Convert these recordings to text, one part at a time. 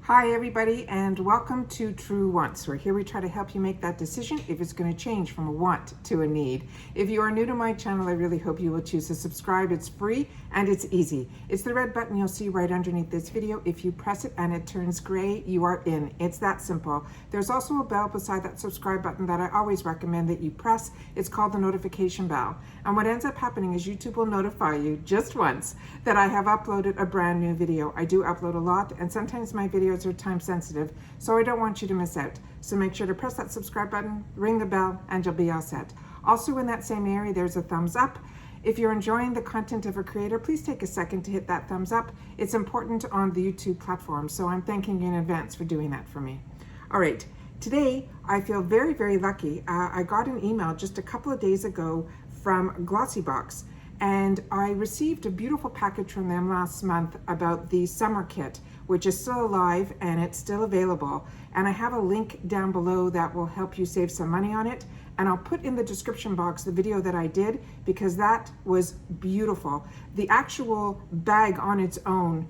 Hi everybody, and welcome to True Wants, where here we try to help you make that decision if it's going to change from a want to a need. If you are new to my channel, I really hope you will choose to subscribe. It's free and it's easy. It's the red button you'll see right underneath this video. If you press it and it turns gray, you are in. It's that simple. There's also a bell beside that subscribe button that I always recommend that you press. It's called the notification bell. And what ends up happening is YouTube will notify you just once that I have uploaded a brand new video. I do upload a lot, and sometimes my videos are time sensitive, so I don't want you to miss out. So make sure to press that subscribe button, ring the bell, and you'll be all set. Also in that same area, there's a thumbs up. If you're enjoying the content of a creator, please take a second to hit that thumbs up. It's important on the YouTube platform, so I'm thanking you in advance for doing that for me. All right, today I feel very, very lucky. I got an email just a couple of days ago from Glossybox, and I received a beautiful package from them last month about the summer kit, which is still alive and it's still available. And I have a link down below that will help you save some money on it. And I'll put in the description box the video that I did, because that was beautiful. The actual bag on its own,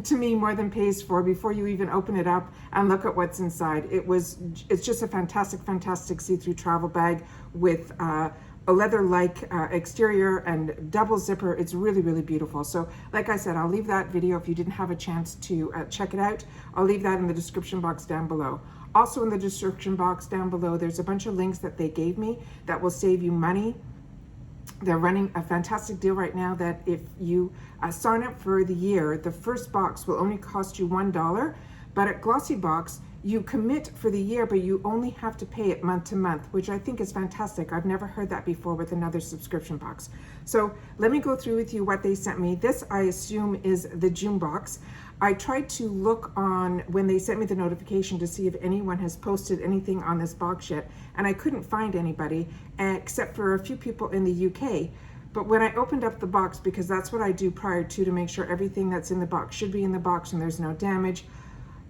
to me, more than pays for before you even open it up and look at what's inside. It's just a fantastic see-through travel bag with a leather-like exterior and double zipper. It's really, really beautiful. So like I said, I'll leave that video if you didn't have a chance to check it out. I'll leave that in the description box down below. Also in the description box down below, there's a bunch of links that they gave me that will save you money. They're running a fantastic deal right now that if you sign up for the year, the first box will only cost you $1. But at Glossybox, you commit for the year, but you only have to pay it month to month, which I think is fantastic. I've never heard that before with another subscription box. So let me go through with you what they sent me. This, I assume, is the Juno box. I tried to look on when they sent me the notification to see if anyone has posted anything on this box yet, and I couldn't find anybody except for a few people in the UK. But when I opened up the box, because that's what I do prior to make sure everything that's in the box should be in the box and there's no damage,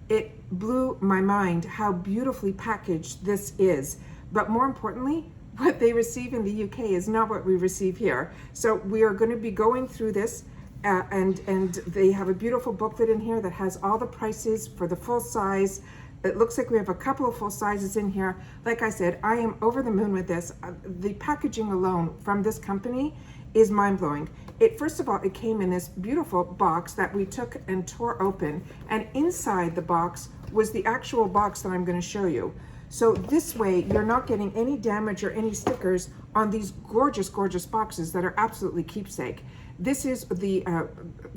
it blew my mind how beautifully packaged this is. But more importantly, what they receive in the UK is not what we receive here. So we are going to be going through this, and they have a beautiful booklet in here that has all the prices for the full size. It looks like we have a couple of full sizes in here. Like I said, I am over the moon with this. The packaging alone from this company is mind-blowing. First of all, it came in this beautiful box that we took and tore open, and inside the box was the actual box that I'm going to show you. So this way, you're not getting any damage or any stickers on these gorgeous, gorgeous boxes that are absolutely keepsake. This is the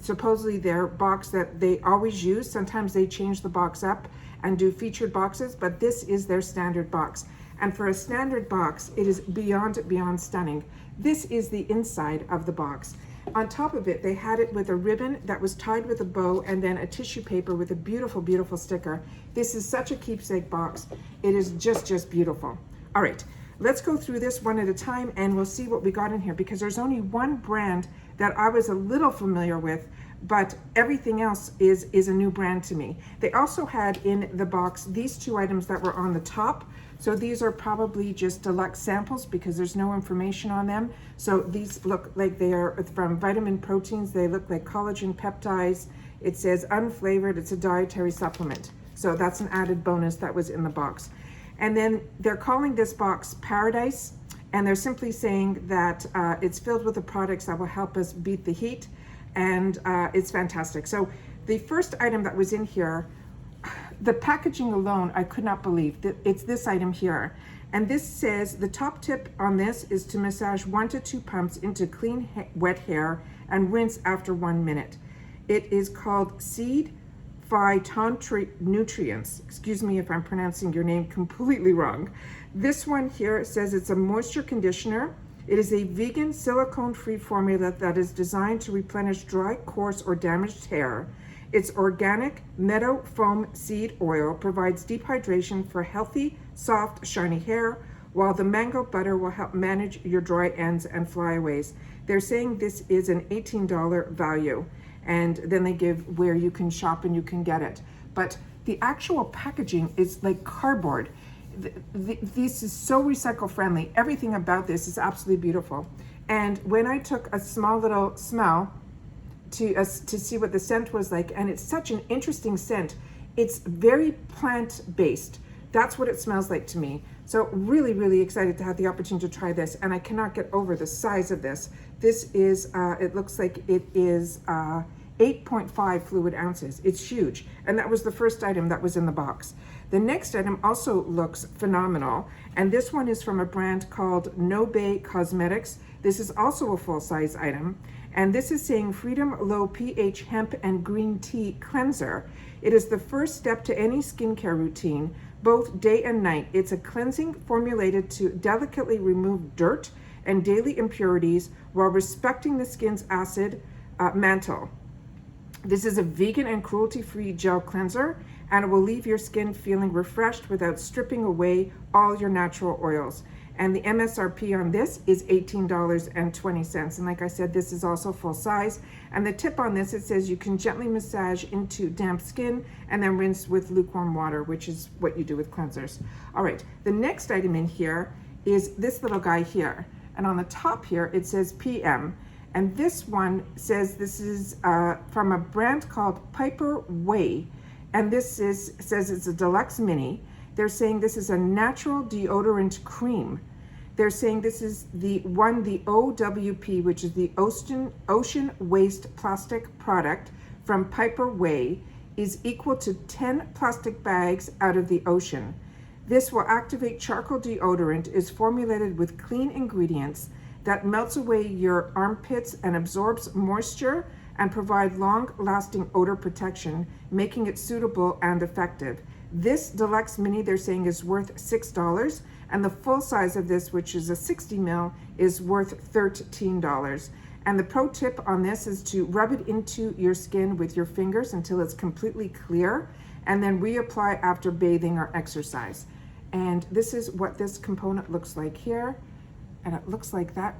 supposedly their box that they always use. Sometimes they change the box up and do featured boxes, but this is their standard box. And for a standard box, it is beyond stunning. This is the inside of the box. On top of it, they had it with a ribbon that was tied with a bow and then a tissue paper with a beautiful, beautiful sticker. This is such a keepsake box. It is just beautiful. All right, let's go through this one at a time and we'll see what we got in here, because there's only one brand that I was a little familiar with, but everything else is a new brand to me. They also had in the box these two items that were on the top. So these are probably just deluxe samples because there's no information on them. So these look like they are from Vitamin Proteins. They look like collagen peptides. It says unflavored. It's a dietary supplement. So that's an added bonus that was in the box. And then they're calling this box Paradise, and they're simply saying that it's filled with the products that will help us beat the heat, and it's fantastic. So the first item that was in here, the packaging alone, I could not believe that it's this item here. And this says the top tip on this is to massage 1 to 2 pumps into clean wet hair and rinse after 1 minute. It is called Seed Phytonutrients. Excuse me if I'm pronouncing your name completely wrong. This one here says it's a moisture conditioner. It is a vegan silicone-free formula that is designed to replenish dry, coarse, or damaged hair. Its organic meadow foam seed oil provides deep hydration for healthy, soft, shiny hair, while the mango butter will help manage your dry ends and flyaways. They're saying this is an $18 value, and then they give where you can shop and you can get it. But the actual packaging is like cardboard. This is so recycle friendly. Everything about this is absolutely beautiful. And when I took a small little smell, to see what the scent was like, and it's such an interesting scent. It's very plant-based. That's what it smells like to me. So really, really excited to have the opportunity to try this, and I cannot get over the size of this. This is, it looks like it is 8.5 fluid ounces. It's huge, and that was the first item that was in the box. The next item also looks phenomenal, and this one is from a brand called Nobe Cosmetics. This is also a full-size item, and this is saying Freedom Low pH Hemp and Green Tea Cleanser. It is the first step to any skincare routine, both day and night. It's a cleansing formulated to delicately remove dirt and daily impurities while respecting the skin's acid mantle. This is a vegan and cruelty-free gel cleanser, and it will leave your skin feeling refreshed without stripping away all your natural oils. And the MSRP on this is $18.20. And like I said, this is also full size. And the tip on this, it says you can gently massage into damp skin and then rinse with lukewarm water, which is what you do with cleansers. All right, the next item in here is this little guy here. And on the top here, it says PM. And this one says this is from a brand called Piper Way. And this says it's a deluxe mini. They're saying this is a natural deodorant cream. They're saying this is the OWP, which is the ocean waste plastic product from Piper Way, is equal to 10 plastic bags out of the ocean. This will activate charcoal deodorant, is formulated with clean ingredients that melts away your armpits and absorbs moisture and provide long-lasting odor protection, making it suitable and effective. This deluxe mini, they're saying, is worth $6, and the full size of this, which is a 60 ml, is worth $13. And the pro tip on this is to rub it into your skin with your fingers until it's completely clear, and then reapply after bathing or exercise. And this is what this component looks like here. And it looks like that.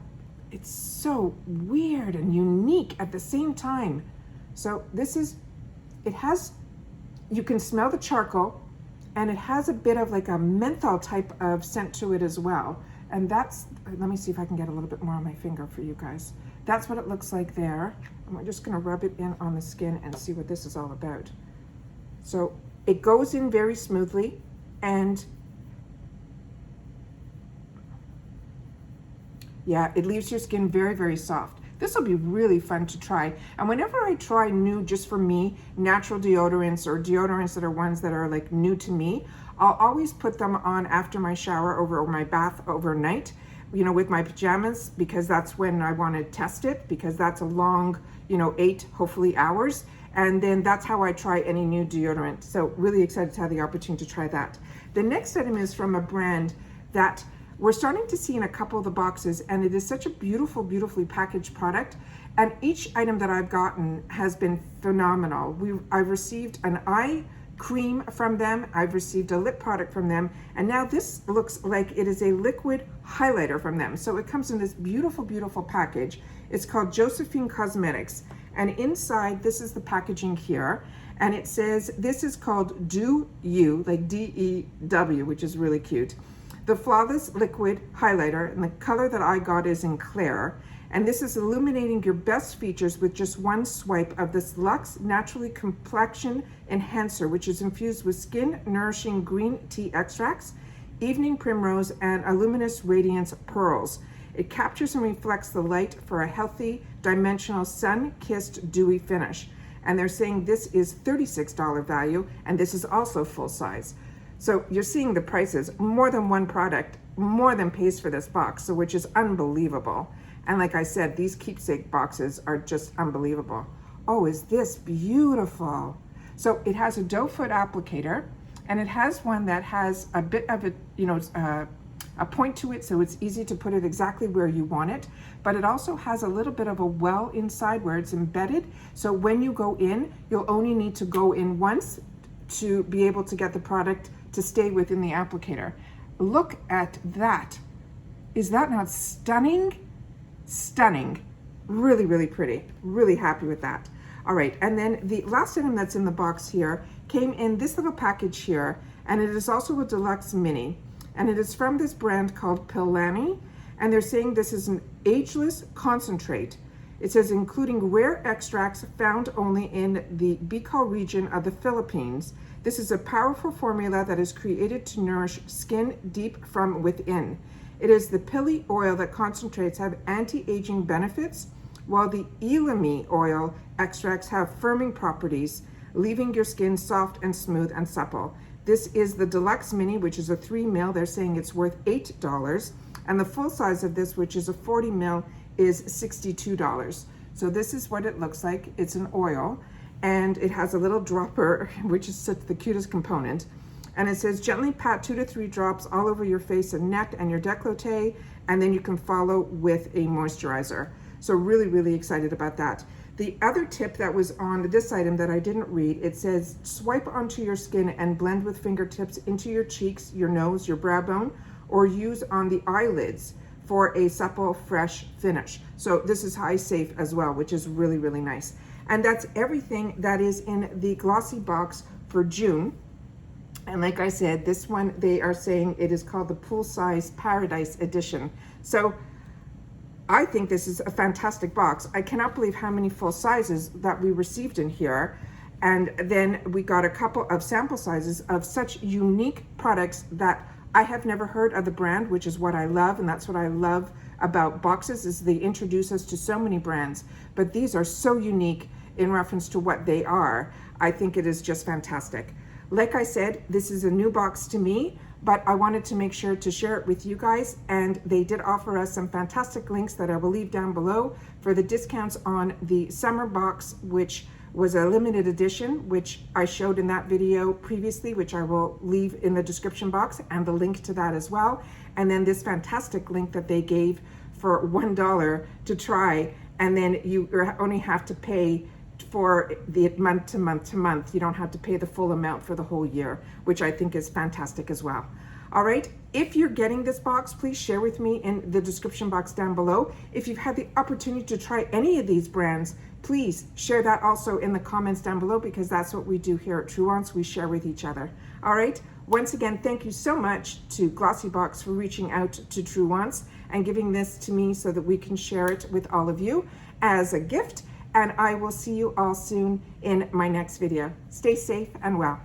It's so weird and unique at the same time. So this is, it has, you can smell the charcoal, and it has a bit of like a menthol type of scent to it as well. And that's, let me see if I can get a little bit more on my finger for you guys. That's what it looks like there. And we're just gonna rub it in on the skin and see what this is all about. So it goes in very smoothly, and yeah, it leaves your skin very, very soft. This will be really fun to try. And whenever I try new, just for me, natural deodorants or deodorants that are ones that are like new to me, I'll always put them on after my shower or my bath overnight, you know, with my pajamas, because that's when I want to test it, because that's a long, you know, 8, hopefully hours. And then that's how I try any new deodorant. So really excited to have the opportunity to try that. The next item is from a brand that we're starting to see in a couple of the boxes, and it is such a beautiful, beautifully packaged product. And each item that I've gotten has been phenomenal. I've received an eye cream from them, I've received a lip product from them, and now this looks like it is a liquid highlighter from them. So it comes in this beautiful, beautiful package. It's called Josephine Cosmetics. And inside, this is the packaging here. And it says, this is called Do You, like D-E-W, which is really cute. The Flawless Liquid Highlighter, and the color that I got is in Clair. And this is illuminating your best features with just one swipe of this Luxe Naturally Complexion Enhancer, which is infused with skin nourishing green tea extracts, evening primrose, and a luminous radiance pearls. It captures and reflects the light for a healthy, dimensional, sun-kissed, dewy finish. And they're saying this is $36 value, and this is also full size. So you're seeing the prices, more than one product, more than pays for this box, so which is unbelievable. And like I said, these keepsake boxes are just unbelievable. Oh, is this beautiful? So it has a doe foot applicator, and it has one that has a bit of a, you know, a point to it, so it's easy to put it exactly where you want it. But it also has a little bit of a well inside where it's embedded. So when you go in, you'll only need to go in once to be able to get the product to stay within the applicator. Look at that. Is that not stunning? Stunning. Really, really pretty. Really happy with that. All right, and then the last item that's in the box here came in this little package here, and it is also a deluxe mini, and it is from this brand called Pilani, and they're saying this is an ageless concentrate. It says including rare extracts found only in the Bicol region of the Philippines. This is a powerful formula that is created to nourish skin deep from within. It is the pili oil that concentrates have anti-aging benefits, while the elemi oil extracts have firming properties, leaving your skin soft and smooth and supple. This is the Deluxe Mini, which is a 3 ml. They're saying it's worth $8. And the full size of this, which is a 40 ml, is $62. So this is what it looks like. It's an oil, and it has a little dropper, which is such the cutest component. And it says gently pat 2 to 3 drops all over your face and neck and your décolleté, and then you can follow with a moisturizer. So really, really excited about that. The other tip that was on this item that I didn't read, it says swipe onto your skin and blend with fingertips into your cheeks, your nose, your brow bone, or use on the eyelids for a supple, fresh finish. So this is high safe as well, which is really, really nice. And that's everything that is in the Glossybox for June. And like I said, this one, they are saying it is called the Poolside Paradise Edition. So I think this is a fantastic box. I cannot believe how many full sizes that we received in here. And then we got a couple of sample sizes of such unique products that I have never heard of the brand, which is what I love. And that's what I love about boxes, is they introduce us to so many brands, but these are so unique in reference to what they are. I think it is just fantastic. Like I said, this is a new box to me, but I wanted to make sure to share it with you guys, and they did offer us some fantastic links that I will leave down below for the discounts on the summer box, which was a limited edition, which I showed in that video previously, which I will leave in the description box, and the link to that as well. And then this fantastic link that they gave for $1 to try, and then you only have to pay for the month to month to month. You don't have to pay the full amount for the whole year, which I think is fantastic as well. All right, if you're getting this box, please share with me in the description box down below. If you've had the opportunity to try any of these brands, please share that also in the comments down below, because that's what we do here at True Wants. We share with each other. All right, once again, thank you so much to Glossybox for reaching out to True Wants and giving this to me so that we can share it with all of you as a gift. And I will see you all soon in my next video. Stay safe and well.